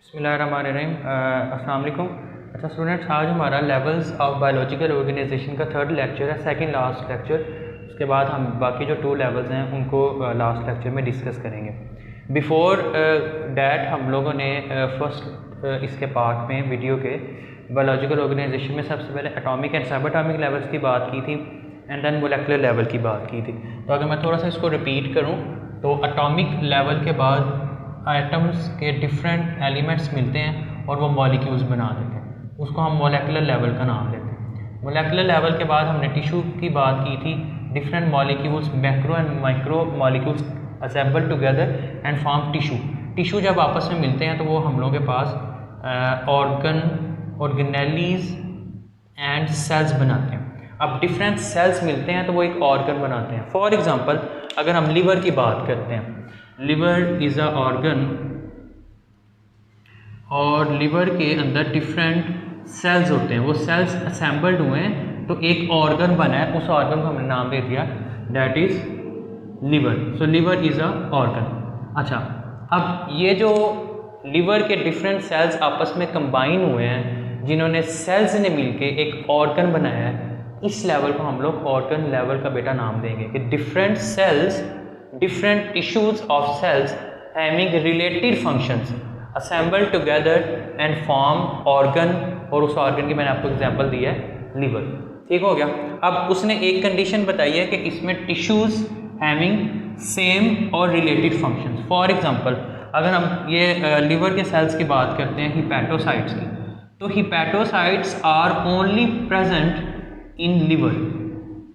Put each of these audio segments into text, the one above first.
बिस्मिल्लाहिर्रहमानिर्रहीम। अस्सलाम वालेकुम। अच्छा स्टूडेंट्स, आज हमारा लेवल्स ऑफ बायोलॉजिकल ऑर्गेनाइजेशन का थर्ड लेक्चर है, सेकंड लास्ट लेक्चर। उसके बाद हम बाकी जो 2 लेवल्स हैं उनको लास्ट लेक्चर में डिस्कस करेंगे। बिफोर डैट हम लोगों ने फर्स्ट इसके पार्ट में वीडियो के बायोलॉजिकल ऑर्गेनाइजेशन में सबसे पहले एटॉमिक एंड सब एटॉमिक लेवल्स की बात की थी एंड देन मोलेकुलर लेवल की बात की थी। तो अगर मैं थोड़ा सा इसको रिपीट करूँ तो एटॉमिक लेवल के बाद आइटम्स के डिफरेंट एलिमेंट्स मिलते हैं और वो मॉलिक्यूल्स बना देते हैं, उसको हम मोलेकुलर लेवल का नाम देते हैं। मोलेकुलर लेवल के बाद हमने टिश्यू की बात की थी, different molecules macro and micro molecules assemble together and form tissue. Tissue जब आपस में मिलते हैं तो वो हम लोगों के पास ऑर्गेनेलीज एंड सेल्स बनाते हैं। अब डिफरेंट सेल्स मिलते हैं तो वो एक ऑर्गन बनाते हैं। फॉर एग्जांपल अगर हम लिवर की बात करते हैं, लिवर इज़ अ ऑर्गन और लिवर के अंदर डिफरेंट सेल्स होते हैं, वो सेल्स असेंबल्ड हुए हैं तो एक ऑर्गन बना है, उस ऑर्गन को हमने नाम दे दिया that is liver. So liver is a organ. अच्छा, अब ये जो लिवर के डिफरेंट सेल्स आपस में कंबाइन हुए हैं, जिन्होंने सेल्स ने मिलके एक ऑर्गन बनाया है, इस लेवल को हम लोग ऑर्गन लेवल का बेटा नाम देंगे कि different cells, different tissues of cells having related functions assemble together and form organ। और उस ऑर्गन की मैंने आपको एग्जांपल दिया है लिवर। ठीक हो गया। अब उसने एक कंडीशन बताई है कि इसमें टिश्यूज हैविंग सेम और रिलेटेड फंक्शंस। फॉर एग्जांपल अगर हम ये लिवर के सेल्स की बात करते हैं हिपैटोसाइट्स की, तो hepatocytes are only present in liver.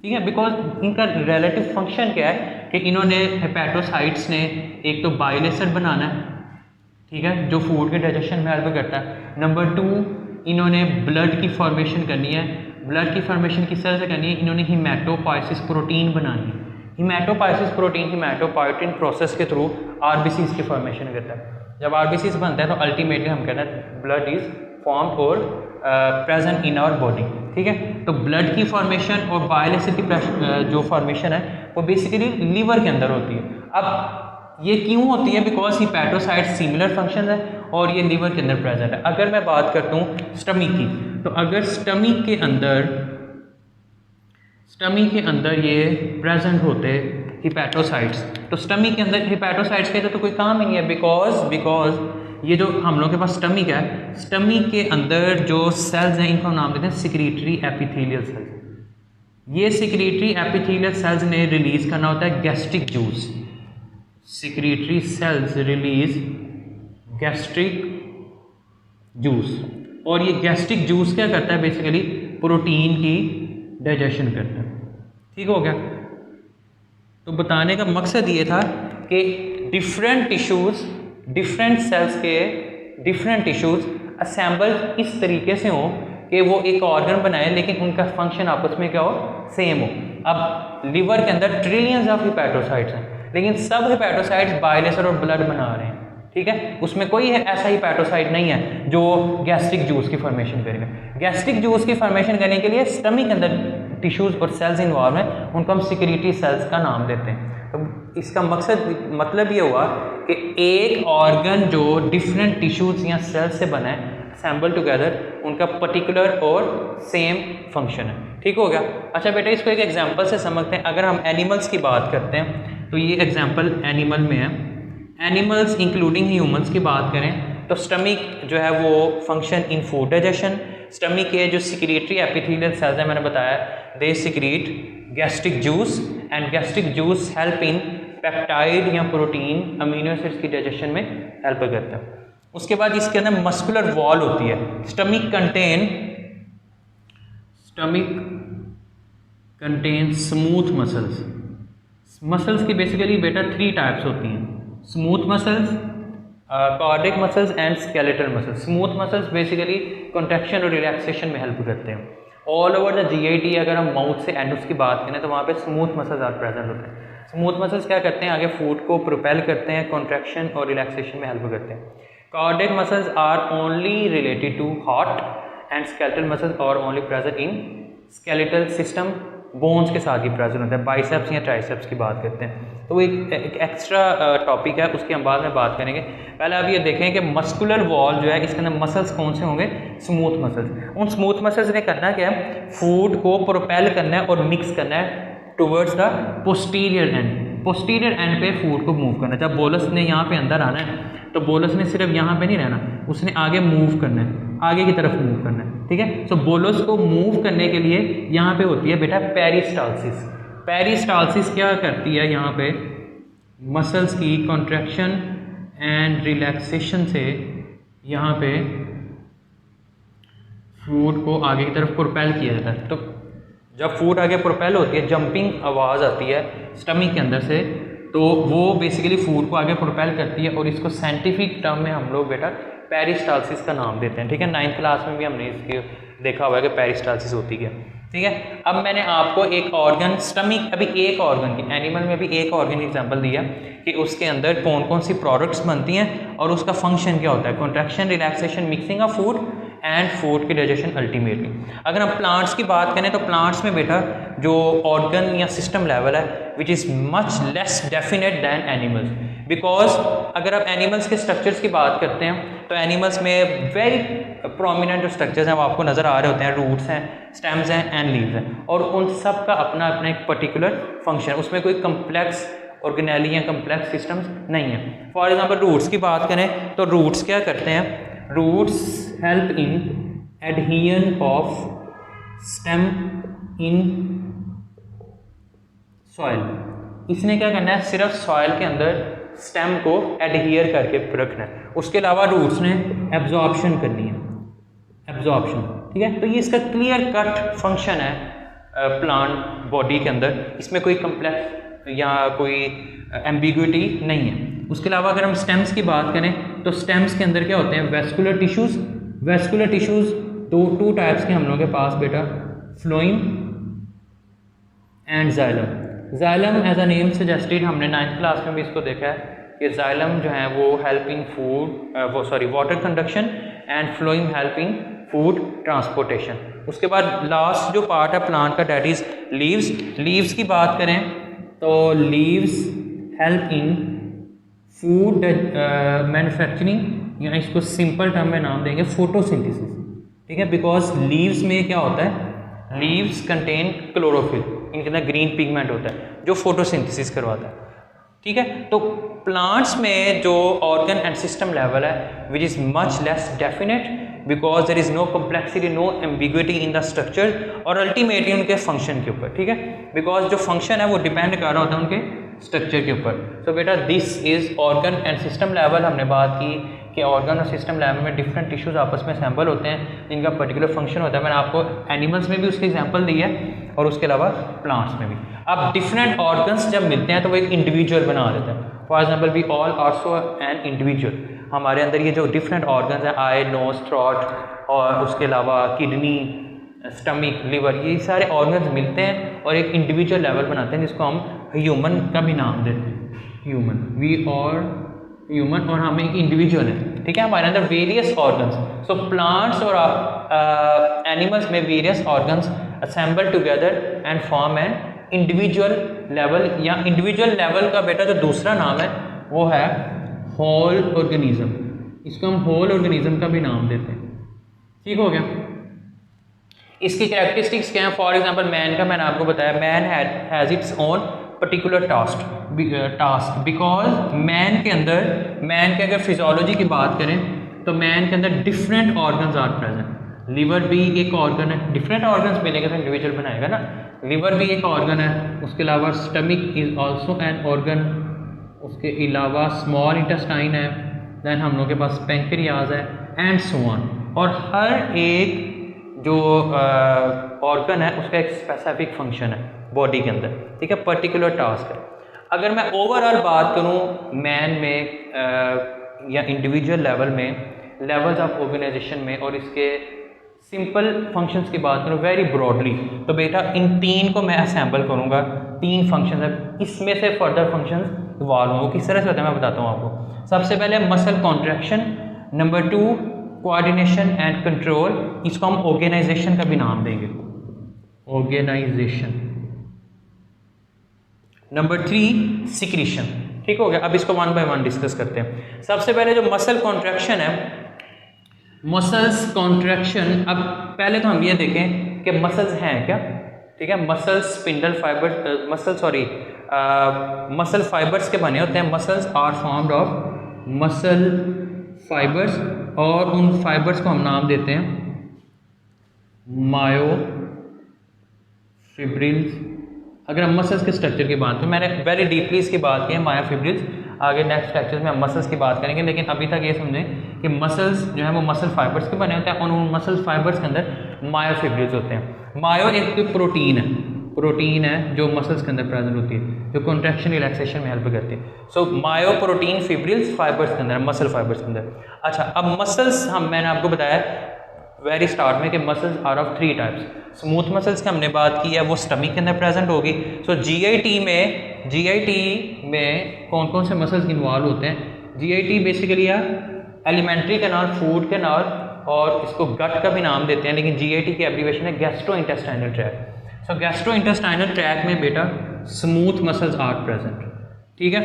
ठीक है, बिकॉज इनका रिलेटिव फंक्शन क्या है कि इन्होंने हेपेटोसाइट्स ने एक तो बाइल एसिड बनाना है, ठीक है, जो फूड के डाइजेशन में हेल्प करता है। नंबर 2, इन्होंने ब्लड की फॉर्मेशन करनी है। ब्लड की फॉर्मेशन किस तरह से करनी है? इन्होंने हीमेटोपोइसिस प्रोटीन बनानी है। हीमेटोपोइसिस प्रोटीन हीमेटोपोइटिन प्रोसेस के थ्रू आरबीसीज की फॉर्मेशन करता है। जब आरबीसीज बनता है तो अल्टीमेटली हम कहते हैं ब्लड इज फॉर्म्ड और प्रेजेंट इन आवर बॉडी। ठीक है, तो ब्लड की फॉर्मेशन और बाइल एसिड की जो फॉर्मेशन है वो बेसिकली लिवर के अंदर होती है। अब ये क्यों होती है? बिकॉज हिपैटोसाइट सिमिलर फंक्शन है और ये लिवर के अंदर प्रेजेंट है। अगर मैं बात करता हूँ स्टमक की, तो अगर स्टमक के अंदर ये प्रेजेंट होते हिपैटोसाइट्स, तो स्टमक के अंदर हिपैटोसाइट्स के तो कोई काम ही नहीं है। बिकॉज ये जो हम लोग के पास स्टमक है, स्टमक के अंदर जो सेल्स हैं इनको नाम देते हैं सिक्रीटरी एपिथेलियल सेल्स। ये सिक्रीटरी एपिथेलियल सेल्स ने रिलीज करना होता है gastric juice. Secretory cells release gastric juice, और ये गैस्ट्रिक जूस क्या करता है? बेसिकली प्रोटीन की डाइजेशन करता है। ठीक हो गया। तो बताने का मकसद ये था कि डिफरेंट टिश्यूज, डिफरेंट सेल्स के डिफरेंट टिश्यूज असेंबल इस तरीके से हो कि वो एक ऑर्गन बनाए, लेकिन उनका फंक्शन आपस में क्या हो? सेम हो। अब लिवर के अंदर ट्रिलियंस ऑफ हिपैटोसाइट्स हैं, लेकिन सब हिपैटोसाइट्स बाइल एसिड और ब्लड बना रहे हैं। ठीक है, उसमें कोई ऐसा हिपैटोसाइट नहीं है जो गैस्ट्रिक जूस की फॉर्मेशन करेगा। गैस्ट्रिक जूस की फॉर्मेशन करने के लिए स्टमक के अंदर टिश्यूज और सेल्स इन्वॉल्व हैं, उनको हम सिक्रीटरी सेल्स का नाम देते हैं। तो इसका मतलब ये हुआ कि एक ऑर्गन जो डिफरेंट टिश्यूज या सेल्स से बना है, असेंबल टुगेदर, उनका पर्टिकुलर और सेम फंक्शन है। ठीक हो गया। अच्छा बेटा, इसको एक एग्जांपल से समझते हैं। अगर हम एनिमल्स की बात करते हैं तो ये एग्जांपल एनिमल में है। एनिमल्स इंक्लूडिंग ह्यूमंस की बात करें तो स्टमक जो है वो function in food digestion. Stomach के जो सिक्रीटरी एपिथेलियल सेल्स है, मैंने बताया they secrete gastric juice and gastric juice help in peptide या प्रोटीन अमीनो एसिड्स की डाइजेशन में हेल्प करता है। उसके बाद इसके अंदर मस्कुलर वॉल होती है। Stomach contain smooth muscles. Muscles की बेसिकली बेटा 3 टाइप्स होती हैं, smooth muscles, cardiac muscles and skeletal muscles. Smooth muscles basically contraction और रिलैक्सेशन में हेल्प करते हैं। ऑल ओवर द जीआईटी अगर हम माउथ से एनुस की बात करें तो वहाँ पे स्मूथ मसल्स आर प्रेजेंट होते हैं। स्मूथ मसल्स क्या करते हैं? आगे फूड को प्रोपेल करते हैं, कॉन्ट्रैक्शन और रिलैक्सेशन में हेल्प करते हैं। Cardiac muscles are only related to heart and skeletal muscles are only present in skeletal system bones के साथ ही प्रेजेंट होता है, बाइसेप्स या ट्राइसेप्स की बात करते हैं। तो एक एक्स्ट्रा टॉपिक है, उसके हम बाद में बात करेंगे। पहले आप ये देखें कि मस्कुलर वॉल जो है इसके अंदर मसल्स कौन से होंगे, स्मूथ मसल्स। उन स्मूथ मसल्स ने करना क्या है, फूड को प्रोपेल करना है और मिक्स करना है towards the posterior and. Posterior and पे फूड को मूव करना है। जब बोलस ने यहाँ पे अंदर आना है तो बोलस ने सिर्फ यहाँ पे नहीं रहना, उसने आगे मूव करना है, आगे की तरफ मूव करना है, ठीक है। सो बोलस को मूव करने के लिए यहाँ पे होती है बेटा पेरिस्टालसिस। पेरिस्टालसिस क्या करती है, यहाँ पे मसल्स की कॉन्ट्रैक्शन एंड रिलैक्सेशन से यहाँ पे फूड को आगे की तरफ प्रोपेल किया जाता है। तो जब फूड आगे प्रोपेल होती है, जंपिंग आवाज़ आती है स्टमक के अंदर से, तो वो बेसिकली फूड को आगे प्रोपेल करती है और इसको साइंटिफिक टर्म में हम लोग बेटा पेरिस्टालसिस का नाम देते हैं, ठीक है। 9th क्लास में भी हमने इसकी देखा हुआ है कि पेरिस्टालसिस होती है, ठीक है। अब मैंने आपको एक ऑर्गन स्टमक, अभी एक ऑर्गन की, एनिमल में भी एक ऑर्गन की एग्जांपल दिया कि उसके अंदर कौन कौन सी प्रोडक्ट्स बनती हैं और उसका फंक्शन क्या होता है, contraction, relaxation, mixing of food and food की डाइजेशन अल्टीमेटली। अगर हम प्लांट्स की बात करें तो प्लांट्स में बेटा जो ऑर्गन या सिस्टम लेवल है which is much less definite than animals, because अगर आप एनिमल्स के स्ट्रक्चर्स की बात करते हैं तो एनिमल्स में वेरी प्रोमिनेंट जो स्ट्रक्चर्स हैं वो आपको नज़र आ रहे होते हैं, रूट्स हैं, स्टेम्स हैं एंड लीव्स हैं, और उन सब का अपना अपना एक पर्टिकुलर फंक्शन, उसमें कोई कम्प्लेक्स ऑर्गेनेली या कम्प्लेक्स सिस्टम्स नहीं है। फॉर एग्जाम्पल रूट्स की बात करें तो रूट्स क्या करते हैं, roots help in adhesion of stem in soil. इसने क्या करना है, सिर्फ सॉइल के अंदर स्टेम को एडहियर करके रखना है, उसके अलावा रूट्स ने एब्जॉर्प्शन करनी है, एब्जॉर्प्शन, ठीक है। तो ये इसका क्लियर कट फंक्शन है प्लांट बॉडी के अंदर, इसमें कोई कम्प्लेक्स या कोई एम्बिग्विटी नहीं है। उसके अलावा अगर हम स्टेम्स की बात करें तो स्टेम्स के अंदर क्या होते हैं, vascular tissues. Vascular tissues two types के हम लोगों के पास बेटा, phloem and xylem. Xylem as a name suggested, हमने 9th क्लास में भी इसको देखा है कि जाइलम जो है वो help in food water conduction and phloem help in food transportation. उसके बाद लास्ट जो पार्ट है प्लांट का, डैट इज़ लीव्स। लीव्स की बात करें तो leaves help in food manufacturing, या इसको सिंपल टर्म में नाम देंगे फोटोसिंथेसिस, ठीक है। बिकॉज लीव्स में क्या होता है, लीव्स कंटेन क्लोरोफिल, इनके अंदर ग्रीन पिगमेंट होता है जो फोटोसिंथेसिस करवाता है, ठीक है। तो प्लांट्स में जो ऑर्गन एंड सिस्टम लेवल है which is much less definite because there is no complexity, no ambiguity in the structure और अल्टीमेटली उनके फंक्शन के ऊपर, ठीक है। बिकॉज जो फंक्शन है वो डिपेंड कर रहा होता है उनके स्ट्रक्चर के ऊपर। सो बेटा this is organ and system level. हमने बात की कि ऑर्गन और सिस्टम लेवल में डिफरेंट टिश्यूज़ आपस में सैम्पल होते हैं जिनका पर्टिकुलर फंक्शन होता है। मैंने आपको एनिमल्स में भी उसकी एग्जांपल दी है और उसके अलावा प्लांट्स में भी। अब डिफरेंट ऑर्गन्स जब मिलते हैं तो वो एक इंडिविजुअल बना देते हैं। For example we all also an individual, हमारे अंदर ये जो डिफरेंट ऑर्गन्स हैं, आई, नोज, थ्रोट और उसके अलावा किडनी, स्टमक, लिवर, ये सारे ऑर्गन्स मिलते हैं और एक इंडिविजुअल लेवल बनाते हैं जिसको हम ह्यूमन का भी नाम देते हैं, ह्यूमन, वी और ह्यूमन, और हम एक इंडिविजुअल है, ठीक है। हमारे अंदर वेरियस ऑर्गन्स, सो प्लांट्स और एनिमल्स में various organs assemble together and form an individual level, या इंडिविजुअल लेवल का बेटा जो दूसरा नाम है वो है होल ऑर्गेनिज्म। इसको हम होल ऑर्गेनिज्म का भी नाम देते हैं, ठीक हो गया। इसकी कैरेक्टरिस्टिक्स क्या हैं, फॉर एग्जांपल मैन का मैंने आपको बताया, man has its own particular task because man के अंदर, मैन के अगर फिजियोलॉजी की बात करें तो मैन के अंदर different organs are present. Liver भी एक ऑर्गन है, डिफरेंट ऑर्गन्स मिलेंगे तो इंडिविजुअल बनाएगा ना। लिवर भी एक ऑर्गन है, उसके अलावा stomach is also an organ, उसके अलावा स्मॉल इंटेस्टाइन है, दैन हम लोग के पास पेंक्रियाज है एंड सो ऑन। और हर एक जो ऑर्गन है उसका एक स्पेसिफिक फंक्शन है बॉडी के अंदर, ठीक है, पर्टिकुलर टास्क है। अगर मैं ओवरऑल बात करूं मैन में या इंडिविजुअल लेवल में, लेवल्स ऑफ ऑर्गेनाइजेशन में, और इसके सिंपल फंक्शंस की बात करूं वेरी ब्रॉडली, तो बेटा इन तीन को मैं असेंबल करूंगा। तीन फंक्शंस है, इसमें से फर्दर फंक्शंस इवॉल्व होंगे। किस तरह से होता है मैं बताता हूँ आपको। सबसे पहले muscle contraction, number 2 coordination and control, इसको हम ऑर्गेनाइजेशन का भी नाम देंगे, ऑर्गेनाइजेशन, नंबर 3 सिक्रीशन। ठीक हो गया। अब इसको वन बाय वन डिस्कस करते हैं। सबसे पहले जो मसल कॉन्ट्रैक्शन है, मसल्स कॉन्ट्रैक्शन, अब पहले तो हम ये देखें कि मसल्स हैं क्या। ठीक है, muscles spindle fibre muscle fibres के बने होते हैं। Muscles are formed of muscle fibres, और उन फाइबर्स को हम नाम देते हैं मायोफिब्रिल्स। अगर हम मसल्स के स्ट्रक्चर की बात करें, मैंने वेरी डीपली इसकी बात की है मायोफिब्रिल्स, आगे नेक्स्ट लेक्चर में हम मसल्स की बात करेंगे, लेकिन अभी तक ये समझें कि मसल्स जो है वो मसल फाइबर्स के बने होते हैं, और उन मसल फाइबर्स के अंदर मायोफिब्रिल्स होते हैं। मायो एक प्रोटीन है जो मसल्स के अंदर प्रेजेंट होती है, जो कॉन्ट्रैक्शन रिलैक्सेशन में हेल्प करती है। सो मायो प्रोटीन फिब्रिल्स फाइबर्स के अंदर, मसल फाइबर्स के अंदर। अच्छा, अब मसल्स मैंने आपको बताया वेरी स्टार्ट में कि muscles are of 3 types. Smooth muscles की हमने बात की है, वो स्टमक के अंदर प्रेजेंट होगी। सो जीआईटी में कौन कौन से मसल्स इन्वॉल्व होते हैं। जीआईटी बेसिकली है एलिमेंट्री कैनाल, फूड कैनाल, और इसको गट का भी नाम देते हैं, लेकिन जीआईटी की एब्रीवेशन है गैस्ट्रो इंटेस्टाइनल ट्रैक्ट। सो गैस्ट्रो इंटेस्टाइनल ट्रैक्ट में बेटा स्मूथ मसल्स आर प्रेजेंट। ठीक है,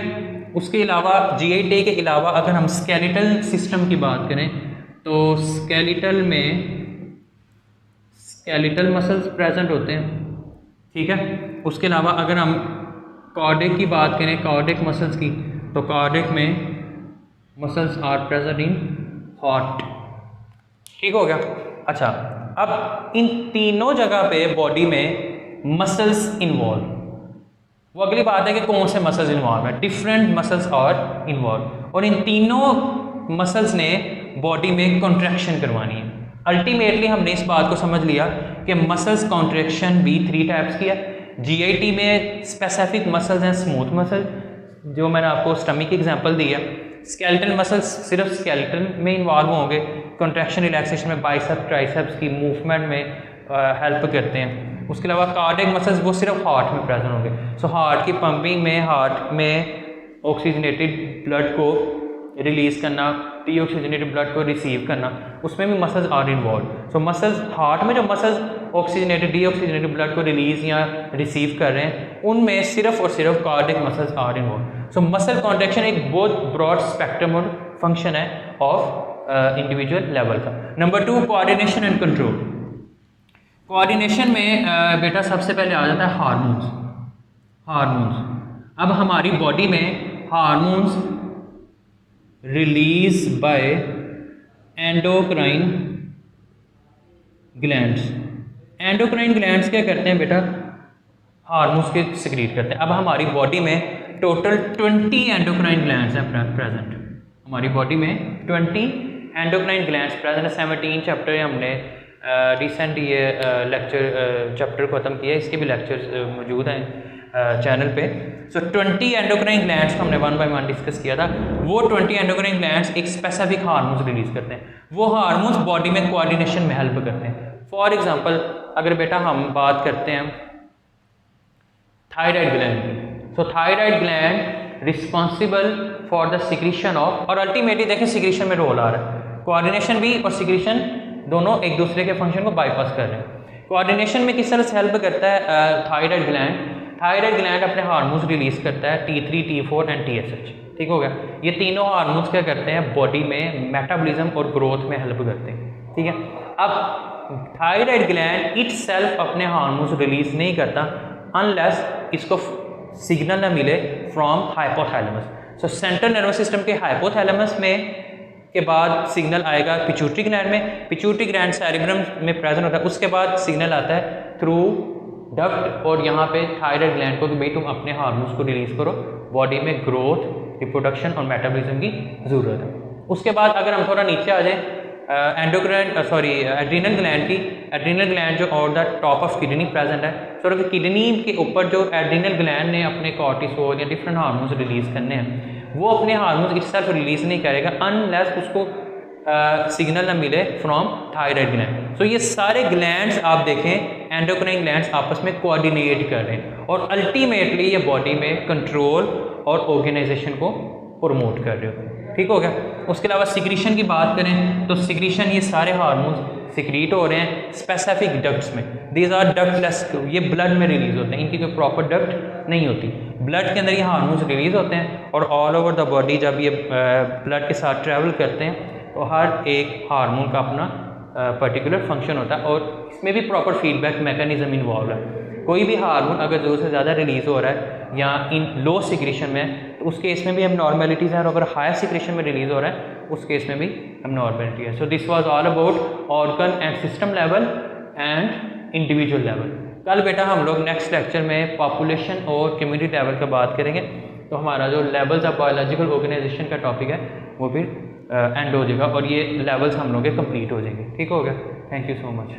उसके अलावा जीआईटी के अलावा अगर हम स्केलेटल सिस्टम की बात करें तो स्केलेटल में स्केलेटल मसल्स प्रेजेंट होते हैं। ठीक है, उसके अलावा अगर हम कार्डिक की बात करें, कार्डिक मसल्स की, तो कार्डिक में muscles are present in heart. ठीक हो गया। अच्छा, अब इन तीनों जगह पे बॉडी में मसल्स इन्वॉल्व, वो अगली बात है कि कौन से मसल्स इन्वॉल्व है। डिफरेंट मसल्स आर इन्वॉल्व, और इन तीनों मसल्स ने बॉडी में कॉन्ट्रैक्शन करवानी है। अल्टीमेटली हमने इस बात को समझ लिया कि मसल्स कॉन्ट्रैक्शन भी 3 टाइप्स की है। जीआईटी में स्पेसिफिक मसल्स हैं स्मूथ मसल, जो मैंने आपको स्टमक की एग्जांपल दी है। स्केलेटल मसल्स सिर्फ स्केलेटल में इन्वॉल्व होंगे, कॉन्ट्रैक्शन रिलैक्सेशन में बाइसेप्स ट्राइसेप्स की मूवमेंट में हेल्प करते हैं। उसके अलावा कार्डियक मसल्स वो सिर्फ हार्ट में प्रेजेंट होंगे। सो हार्ट की पंपिंग में, हार्ट में ऑक्सीजनेटेड ब्लड को रिलीज़ करना, डीऑक्सीजनेटेड ब्लड को रिसीव करना, उसमें भी muscles are involved. So muscles heart में जो मसल्स ऑक्सीजनेटेड डीऑक्सीजनेटेड ब्लड को रिलीज या रिसीव कर रहे हैं, उनमें सिर्फ और सिर्फ cardiac muscles are involved. So muscle contraction एक बहुत ब्रॉड स्पेक्ट्रम और फंक्शन है ऑफ इंडिविजुअल लेवल का। Number 2 coordination and control. Coordination में बेटा सबसे पहले आ जाता है हार्मोन्स। अब हमारी बॉडी में hormones release by endocrine glands. Endocrine glands क्या करते हैं बेटा, हार्मोन्स के सिक्रीट करते हैं। अब हमारी बॉडी में टोटल 20 एंडोक्राइन ग्लैंड्स हैं प्रेजेंट। हमारी बॉडी में 20 एंडोक्राइन ग्लैंड्स प्रेजेंट है। 17 चैप्टर हमने रिसेंट ये लेक्चर चैप्टर ख़त्म किया, इसके भी लेक्चर्स मौजूद हैं चैनल पे। सो 20 एंडोक्राइन ग्लैंड्स को हमने 1 बाय 1 डिस्कस किया था। वो 20 एंडोक्राइन ग्लैंड्स एक स्पेसिफिक हार्मोन्स रिलीज करते हैं। वो हार्मोन्स बॉडी में कोऑर्डिनेशन में हेल्प करते हैं। फॉर एग्जांपल अगर बेटा हम बात करते हैं थायराइड ग्लैंड की, so thyroid gland responsible for the secretion of, और अल्टीमेटली देखें सिक्रीशन में रोल आ रहा है, कोऑर्डिनेशन भी और सिक्रीशन दोनों एक दूसरे के फंक्शन को बाईपास कर रहे हैं। कोऑर्डिनेशन में किस तरह से हेल्प करता है थायराइड ग्लैंड। थायराइड ग्लैंड अपने हार्मोन्स रिलीज करता है T3, T4 एंड TSH। ठीक हो गया। ये तीनों हार्मोन्स क्या करते हैं, बॉडी में मेटाबॉलिज्म और ग्रोथ में हेल्प करते हैं। ठीक है, अब थायराइड ग्लैंड इटसेल्फ अपने हार्मोन्स रिलीज नहीं करता अनलेस इसको सिग्नल ना मिले from hypothalamus. So central nervous system के हाइपोथैलेमस में के बाद सिग्नल आएगा पिट्यूटरी ग्लैंड में, पिट्यूटरी ग्लैंड सेरेब्रम में प्रेजेंट होता है। उसके बाद सिग्नल आता है थ्रू डक्ट और यहाँ पे थायराइड ग्लैंड को कि भाई तुम अपने हार्मोन्स को रिलीज करो, बॉडी में ग्रोथ, रिप्रोडक्शन और मेटाबॉलिज्म की ज़रूरत है। उसके बाद अगर हम थोड़ा नीचे आ जाए एड्रीनल ग्लैंड की, एड्रीनल ग्लैंड जो और the top of kidney present है। सो किडनी के ऊपर जो एड्रीनल ग्लैंड ने अपने कॉर्टिसोल या डिफरेंट हार्मोन्स रिलीज करने हैं, वो अपने हार्मोन्स इस तरह रिलीज नहीं करेगा अनलेस उसको सिग्नल ना मिले फ्रॉम थायराइड ग्लैंड। सो ये सारे ग्लैंड्स आप देखें एंडोक्राइन ग्लैंड्स आपस में कोऑर्डिनेट कर रहे हैं और अल्टीमेटली ये बॉडी में कंट्रोल और ऑर्गेनाइजेशन को प्रमोट कर रहे हो। ठीक हो गया। उसके अलावा सिक्रीशन की बात करें तो सिक्रीशन ये सारे हार्मोन्स सिक्रीट हो रहे हैं स्पेसिफिक डक्ट्स में। दीज आर डक्टलेस, ये ब्लड में रिलीज होते हैं, इनकी कोई प्रॉपर डक्ट नहीं होती। ब्लड के अंदर ये हार्मोन्स रिलीज होते हैं और ऑल ओवर द बॉडी जब ये ब्लड के साथ ट्रैवल करते हैं तो हर एक हार्मोन का अपना पर्टिकुलर फंक्शन होता है और इसमें भी प्रॉपर फीडबैक मैकेनिज्म इन्वॉल्व है। कोई भी हार्मोन अगर ज़रूरत से ज़्यादा रिलीज़ हो रहा है या इन लो सिक्रीशन में तो उस केस में भी हम नॉर्मेलिटीज़ हैं, और अगर हायर सिक्रीशन में रिलीज़ हो रहा है उस केस में भी हम नॉर्मेलिटी है। So this was all about organ and system level and individual level. कल बेटा हम लोग नेक्स्ट लेक्चर में पॉपुलेशन और कम्युनिटी लेवल का बात करेंगे, तो हमारा जो लेवल्स ऑफ बायोलॉजिकल ऑर्गेनाइजेशन का टॉपिक है वो फिर एंड हो जाएगा और ये लेवल्स हम लोग के कंप्लीट हो जाएंगे। ठीक हो गया, थैंक यू सो मच।